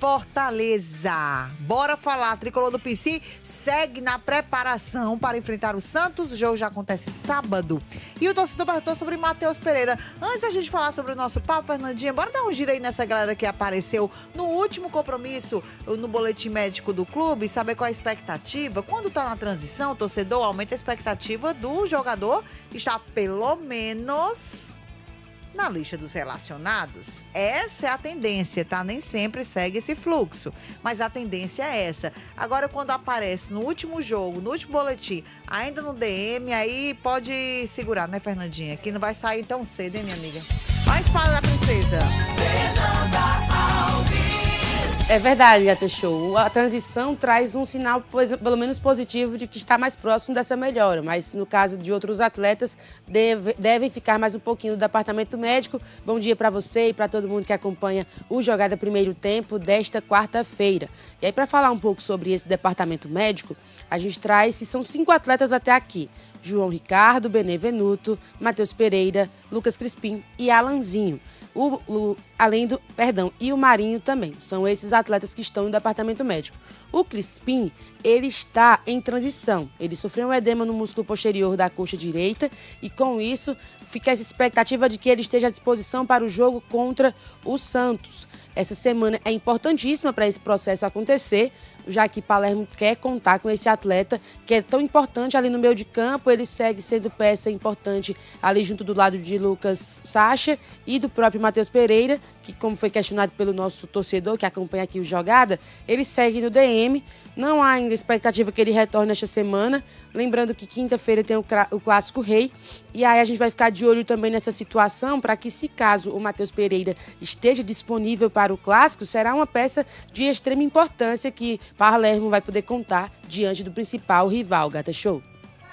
Fortaleza. Bora falar. Tricolor do PC segue na preparação para enfrentar o Santos. O jogo já acontece sábado. E o torcedor perguntou sobre Matheus Pereira. Antes da gente falar sobre o nosso papo, Fernandinha, bora dar um giro aí nessa galera que apareceu no último compromisso no boletim médico do clube, saber qual é a expectativa. Quando tá na transição, o torcedor aumenta a expectativa do jogador estar pelo menos na lista dos relacionados. Essa é a tendência, tá? Nem sempre segue esse fluxo, mas a tendência é essa. Agora, quando aparece no último jogo, no último boletim, ainda no DM, aí pode segurar, né, Fernandinha? Que não vai sair tão cedo, hein, minha amiga? Olha a espada da princesa. É verdade, Gata Show. A transição traz um sinal, pelo menos positivo, de que está mais próximo dessa melhora. Mas, no caso de outros atletas, devem ficar mais um pouquinho do departamento médico. Bom dia para você e para todo mundo que acompanha o Jogada Primeiro Tempo desta quarta-feira. E aí, para falar um pouco sobre esse departamento médico, a gente traz que são 5 atletas até aqui. João Ricardo, Benevenuto, Matheus Pereira, Lucas Crispim e Alanzinho. E o Marinho também. São esses atletas que estão no departamento médico. O Crispim, ele está em transição. Ele sofreu um edema no músculo posterior da coxa direita e, com isso, fica essa expectativa de que ele esteja à disposição para o jogo contra o Santos. Essa semana é importantíssima para esse processo acontecer, já que Palermo quer contar com esse atleta, que é tão importante ali no meio de campo. Ele segue sendo peça importante ali junto do lado de Lucas Sacha e do próprio Matheus Pereira, que, como foi questionado pelo nosso torcedor que acompanha aqui o Jogada, ele segue no DM. Não há ainda expectativa que ele retorne esta semana. Lembrando que quinta-feira tem o Clássico Rei. E aí a gente vai ficar de olho também nessa situação para que, se caso o Matheus Pereira esteja disponível para o Clássico, será uma peça de extrema importância que Palermo vai poder contar diante do principal rival, Gata Show.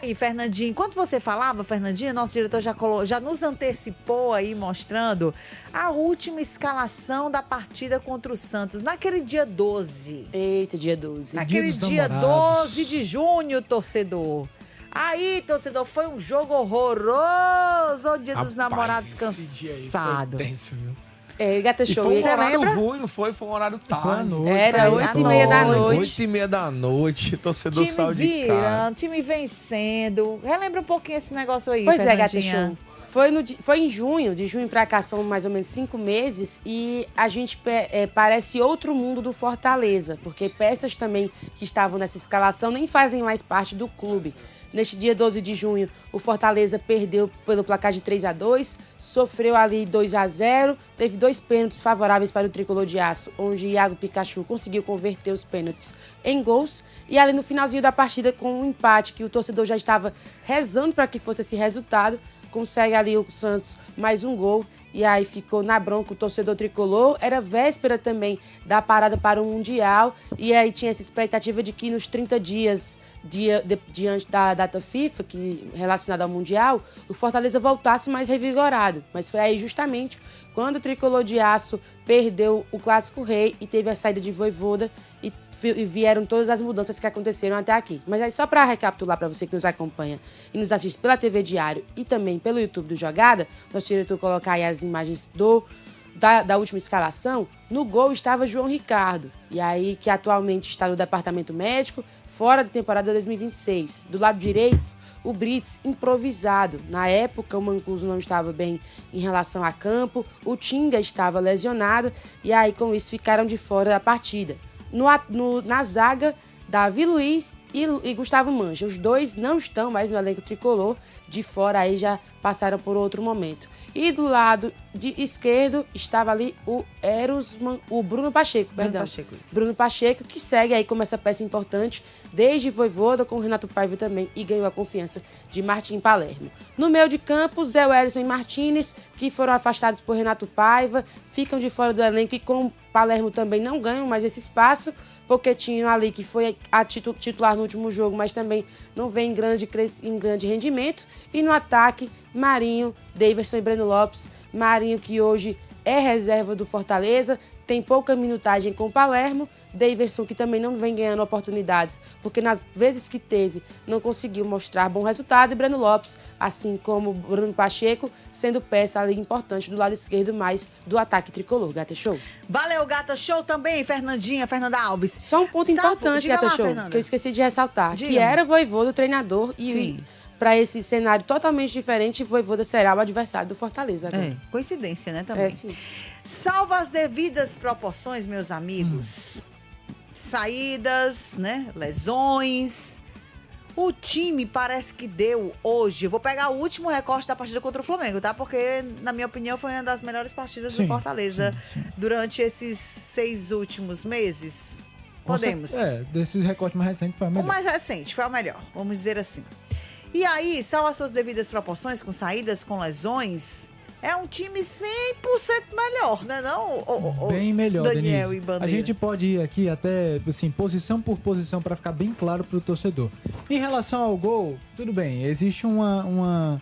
E Fernandinho, enquanto você falava, Fernandinho, nosso diretor já nos antecipou aí, mostrando a última escalação da partida contra o Santos, naquele dia 12. Eita, dia 12. Naquele dia 12 de junho, torcedor. Aí, torcedor, foi um jogo horroroso, o dia dos namorados cansado. Esse dia aí foi tenso, viu? Gata Show. Foi um horário ruim, não foi? Foi um horário tarde. Era 8h30 da noite. 8h30 da noite, o torcedor saiu de casa. Time vencendo. Relembra um pouquinho esse negócio aí, Pois Fernandinha. é, Gata Show. Foi em junho, de junho pra cá são mais ou menos 5 meses, e a gente parece outro mundo do Fortaleza, porque peças também que estavam nessa escalação nem fazem mais parte do clube. Neste dia 12 de junho, o Fortaleza perdeu pelo placar de 3-2, sofreu ali 2-0, teve 2 pênaltis favoráveis para o Tricolor de Aço, onde Iago Pikachu conseguiu converter os pênaltis em gols. E ali no finalzinho da partida, com um empate que o torcedor já estava rezando para que fosse esse resultado, consegue ali o Santos mais um gol, e aí ficou na bronca o torcedor tricolor. Era véspera também da parada para o Mundial, e aí tinha essa expectativa de que nos 30 dias diante da data FIFA, que relacionada ao Mundial, o Fortaleza voltasse mais revigorado. Mas foi aí justamente quando o Tricolor de Aço perdeu o Clássico Rei e teve a saída de Vojvoda, e vieram todas as mudanças que aconteceram até aqui. Mas aí, só para recapitular para você que nos acompanha e nos assiste pela TV Diário e também pelo YouTube do Jogada, nosso diretor colocar aí as imagens da última escalação. No gol estava João Ricardo, e aí que atualmente está no departamento médico, fora da temporada 2026. Do lado direito, o Brits improvisado. Na época, o Mancuso não estava bem em relação a campo, o Tinga estava lesionado, e aí com isso ficaram de fora da partida. Na zaga, Davi Luiz e Gustavo Mancha. Os dois não estão mais no elenco tricolor, de fora aí já passaram por outro momento. E do lado de esquerdo estava ali o Bruno Pacheco, Bruno Pacheco, que segue aí como essa peça importante desde Vojvoda, com o Renato Paiva também, e ganhou a confiança de Martim Palermo. No meio de campo, Zé Wellison e Martínez, que foram afastados por Renato Paiva, ficam de fora do elenco e com Palermo também não ganham mais esse espaço. Pochettino ali, que foi a titular no último jogo, mas também não vem em grande rendimento. E no ataque, Marinho, Daverson e Breno Lopes. Marinho, que hoje é reserva do Fortaleza, tem pouca minutagem com o Palermo. Daverson, que também não vem ganhando oportunidades, porque nas vezes que teve, não conseguiu mostrar bom resultado. E Breno Lopes, assim como Bruno Pacheco, sendo peça ali importante do lado esquerdo, mais do ataque tricolor. Gata Show. Valeu, Gata Show também, Fernanda Alves. Só um ponto importante, Gata Show, Fernanda, que eu esqueci de ressaltar, que era Vojvoda o treinador e para esse cenário totalmente diferente, Vojvoda será o adversário do Fortaleza. Coincidência, né, também. Sim. Salva as devidas proporções, meus amigos. Saídas, né, lesões. O time parece que deu hoje. Eu vou pegar o último recorte da partida contra o Flamengo, tá? Porque, na minha opinião, foi uma das melhores partidas do Fortaleza durante esses 6 últimos meses. Podemos. Desse recorte mais recente foi a melhor. O mais recente foi o melhor, vamos dizer assim. E aí, salva as suas devidas proporções, com saídas, com lesões. É um time 100% melhor, né não? Bem melhor, Daniel Denise. E Bandeira. A gente pode ir aqui até, assim, posição por posição para ficar bem claro para o torcedor. Em relação ao gol, tudo bem, existe uma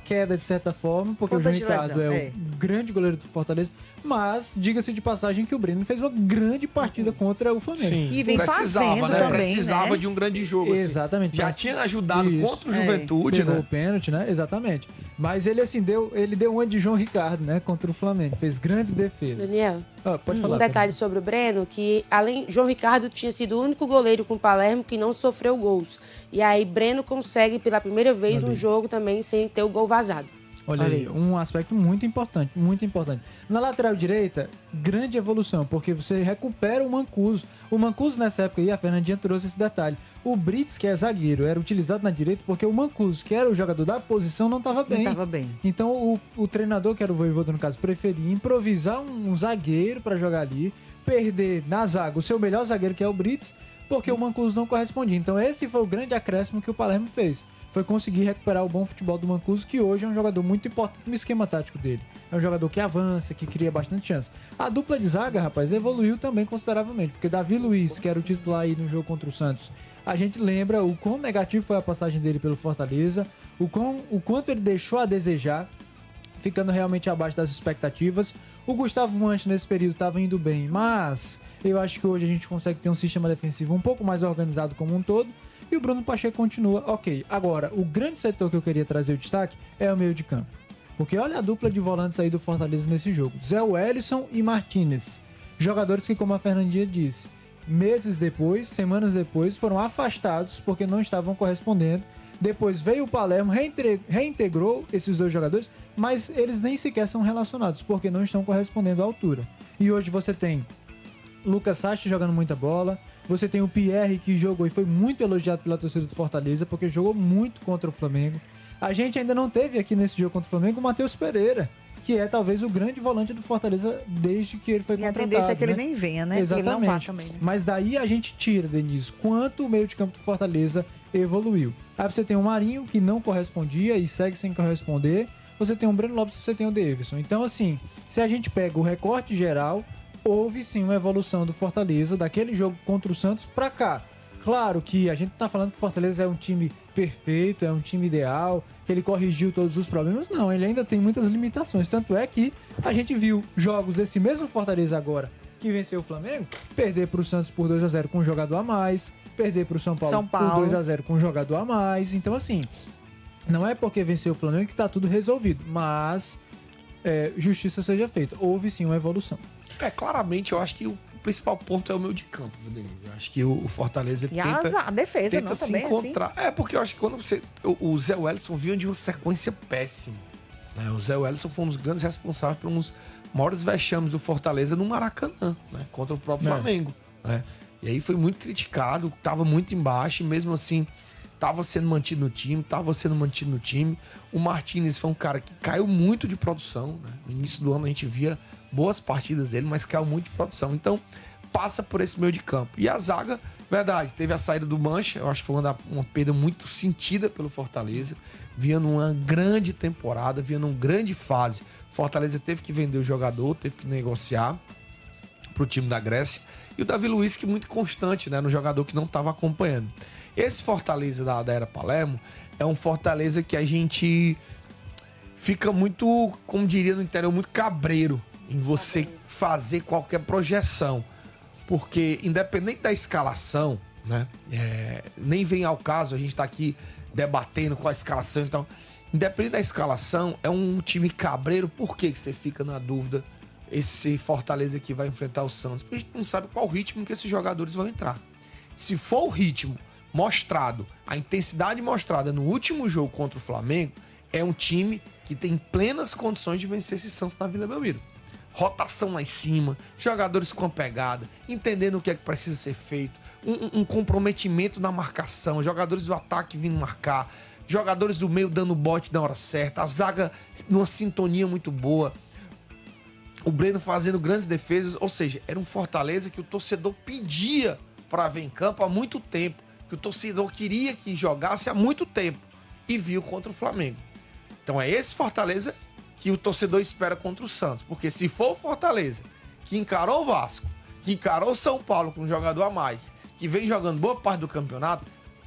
queda de certa forma, porque o João Ricardo é o grande goleiro do Fortaleza, mas diga-se de passagem que o Breno fez uma grande partida contra o Flamengo. Sim. E vem fazendo né? também, Precisava de um grande jogo. Exatamente. Já tinha ajudado contra o Juventude, pegou né? o pênalti, né? Exatamente. Mas ele, assim, deu uma de João Ricardo, né? Contra o Flamengo. Fez grandes defesas. Daniel, pode falar. Um detalhe sobre o Breno, que além João Ricardo tinha sido o único goleiro com o Palermo que não sofreu gols. E aí Breno consegue pela primeira vez um jogo também sem ter o gol vazado. Olha aí, um aspecto muito importante, muito importante. Na lateral direita, grande evolução, porque você recupera o Mancuso. O Mancuso, nessa época aí, a Fernandinha trouxe esse detalhe. O Brits, que é zagueiro, era utilizado na direita porque o Mancuso, que era o jogador da posição, não estava bem. Não estava bem. Então, o treinador, que era o Vojvoda, no caso, preferia improvisar um zagueiro para jogar ali, perder na zaga o seu melhor zagueiro, que é o Brits, porque o Mancuso não correspondia. Então, esse foi o grande acréscimo que o Palermo fez. Foi conseguir recuperar o bom futebol do Mancuso, que hoje é um jogador muito importante no esquema tático dele. É um jogador que avança, que cria bastante chance. A dupla de zaga, rapaz, evoluiu também consideravelmente, porque Davi Luiz, que era o titular aí no jogo contra o Santos, a gente lembra o quão negativo foi a passagem dele pelo Fortaleza, o quanto ele deixou a desejar, ficando realmente abaixo das expectativas. O Gustavo Mancha, nesse período, estava indo bem, mas eu acho que hoje a gente consegue ter um sistema defensivo um pouco mais organizado como um todo. E o Bruno Pacheco continua ok. Agora, o grande setor que eu queria trazer o destaque é o meio de campo. Porque olha a dupla de volantes aí do Fortaleza nesse jogo. Zé Wellison e Martinez. Jogadores que, como a Fernandinha disse, meses depois, semanas depois, foram afastados porque não estavam correspondendo. Depois veio o Palermo, reintegrou esses dois jogadores, mas eles nem sequer são relacionados porque não estão correspondendo à altura. E hoje você tem Lucas Sacha jogando muita bola. Você tem o Pierre, que jogou e foi muito elogiado pela torcida do Fortaleza, porque jogou muito contra o Flamengo. A gente ainda não teve aqui nesse jogo contra o Flamengo o Matheus Pereira, que é talvez o grande volante do Fortaleza desde que ele foi contratado. E a tendência é que ele nem venha, né? Exatamente. Porque ele não vá também, né? Mas daí a gente tira, Denise, quanto o meio de campo do Fortaleza evoluiu. Aí você tem o Marinho, que não correspondia e segue sem corresponder. Você tem o Breno Lopes, você tem o Daverson. Então, assim, se a gente pega o recorte geral, houve sim uma evolução do Fortaleza, daquele jogo contra o Santos pra cá. Claro que a gente tá falando que o Fortaleza é um time perfeito, é um time ideal, que ele corrigiu todos os problemas. Não, ele ainda tem muitas limitações. Tanto é que a gente viu jogos desse mesmo Fortaleza agora, que venceu o Flamengo, perder pro Santos por 2-0 com um jogador a mais, perder pro São Paulo por 2-0 com um jogador a mais. Então, assim, não é porque venceu o Flamengo que tá tudo resolvido, mas justiça seja feita. Houve sim uma evolução. Claramente, eu acho que o principal ponto é o meio de campo, Denise. Eu acho que o Fortaleza a defesa, tenta não, se também, encontrar. Assim? Porque eu acho que quando o Zé Wellison vinha de uma sequência péssima. Né? O Zé Wellison foi um dos grandes responsáveis por um dos maiores vexames do Fortaleza no Maracanã, né? Contra o próprio Flamengo. Né? E aí foi muito criticado, estava muito embaixo, e mesmo assim estava sendo mantido no time. O Martinez foi um cara que caiu muito de produção. Né? No início do ano a gente via boas partidas dele, mas caiu muito de produção. Então, passa por esse meio de campo. E a zaga, verdade, teve a saída do Mancha, eu acho que foi uma perda muito sentida pelo Fortaleza. Vinha numa grande temporada, vinha numa grande fase. Fortaleza teve que vender o jogador, teve que negociar pro time da Grécia. E o Davi Luiz, que muito constante, né, no jogador que não estava acompanhando. Esse Fortaleza da era Palermo é um Fortaleza que a gente fica muito, como diria no interior, muito cabreiro, em você fazer qualquer projeção. Porque, independente da escalação, né? Nem vem ao caso, a gente tá aqui debatendo qual a escalação, então, independente da escalação, é um time cabreiro. Por que você fica na dúvida esse Fortaleza aqui vai enfrentar o Santos? Porque a gente não sabe qual ritmo que esses jogadores vão entrar. Se for o ritmo mostrado, a intensidade mostrada no último jogo contra o Flamengo, é um time que tem plenas condições de vencer esse Santos na Vila Belmiro. Rotação lá em cima, jogadores com a pegada, entendendo o que é que precisa ser feito, um comprometimento na marcação, jogadores do ataque vindo marcar, jogadores do meio dando bote na hora certa, a zaga numa sintonia muito boa, o Breno fazendo grandes defesas, ou seja, era um Fortaleza que o torcedor pedia para ver em campo há muito tempo, que o torcedor queria que jogasse há muito tempo e viu contra o Flamengo. Então é esse Fortaleza que o torcedor espera contra o Santos, porque se for o Fortaleza que encarou o Vasco, que encarou o São Paulo com um jogador a mais, que vem jogando boa parte do campeonato,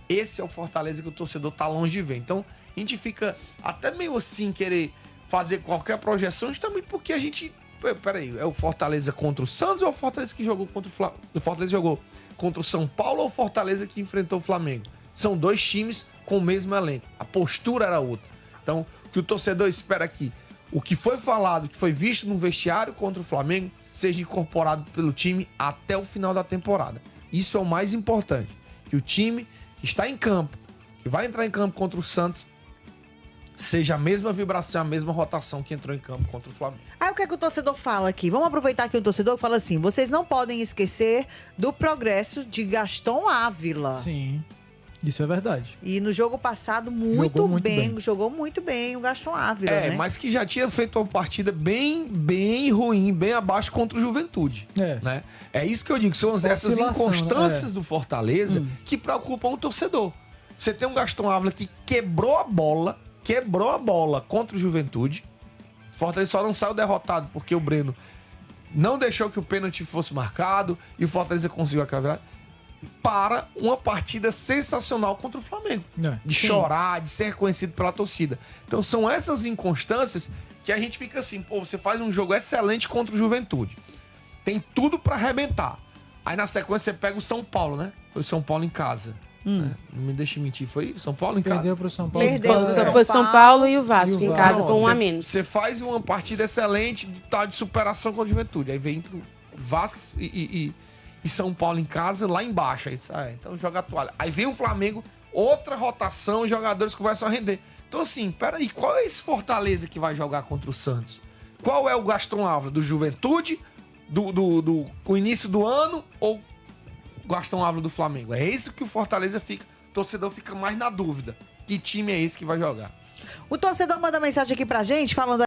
esse é o Fortaleza que o torcedor tá longe de ver. Então a gente fica até meio assim querer fazer qualquer projeção, justamente porque a gente... Peraí, é o Fortaleza contra o Santos ou é o Fortaleza que jogou contra o Flamengo? O Fortaleza jogou contra o São Paulo ou o Fortaleza que enfrentou o Flamengo? São dois times com o mesmo elenco. A postura era outra. Então, o que o torcedor espera aqui, o que foi falado, que foi visto no vestiário contra o Flamengo, seja incorporado pelo time até o final da temporada. Isso é o mais importante. Que o time que está em campo, que vai entrar em campo contra o Santos, seja a mesma vibração, a mesma rotação que entrou em campo contra o Flamengo. Aí o que é que o torcedor fala aqui? Vamos aproveitar que o torcedor fala assim: vocês não podem esquecer do progresso de Gaston Ávila. Sim, isso é verdade. E no jogo passado, jogou muito bem o Gaston Ávila, né? Mas que já tinha feito uma partida bem ruim, bem abaixo contra o Juventude. Né? É isso que eu digo, são essas inconstâncias do Fortaleza que preocupam o torcedor. Você tem um Gaston Ávila que quebrou a bola contra o Juventude. Fortaleza só não saiu derrotado porque o Breno não deixou que o pênalti fosse marcado e o Fortaleza conseguiu aquela virada para uma partida sensacional contra o Flamengo. De chorar, de ser reconhecido pela torcida. Então são essas inconstâncias que a gente fica assim, pô, você faz um jogo excelente contra o Juventude. Tem tudo para arrebentar. Aí na sequência você pega o São Paulo, né? Foi o São Paulo em casa. Não me deixe mentir, foi São Paulo em casa? Perdeu pro São Paulo. Foi São Paulo e o Vasco em casa, com um a menos. Você faz uma partida excelente, tá de superação com a Juventude. Aí vem pro Vasco e São Paulo em casa, lá embaixo. Aí, então joga a toalha. Aí vem o Flamengo, outra rotação, os jogadores começam a render. Então assim, peraí, qual é esse Fortaleza que vai jogar contra o Santos? Qual é o Gaston Ávila? Do Juventude? Do início do ano? Ou Gaston Ávila do Flamengo? É isso que o Fortaleza fica. O torcedor fica mais na dúvida. Que time é esse que vai jogar? O torcedor manda mensagem aqui pra gente falando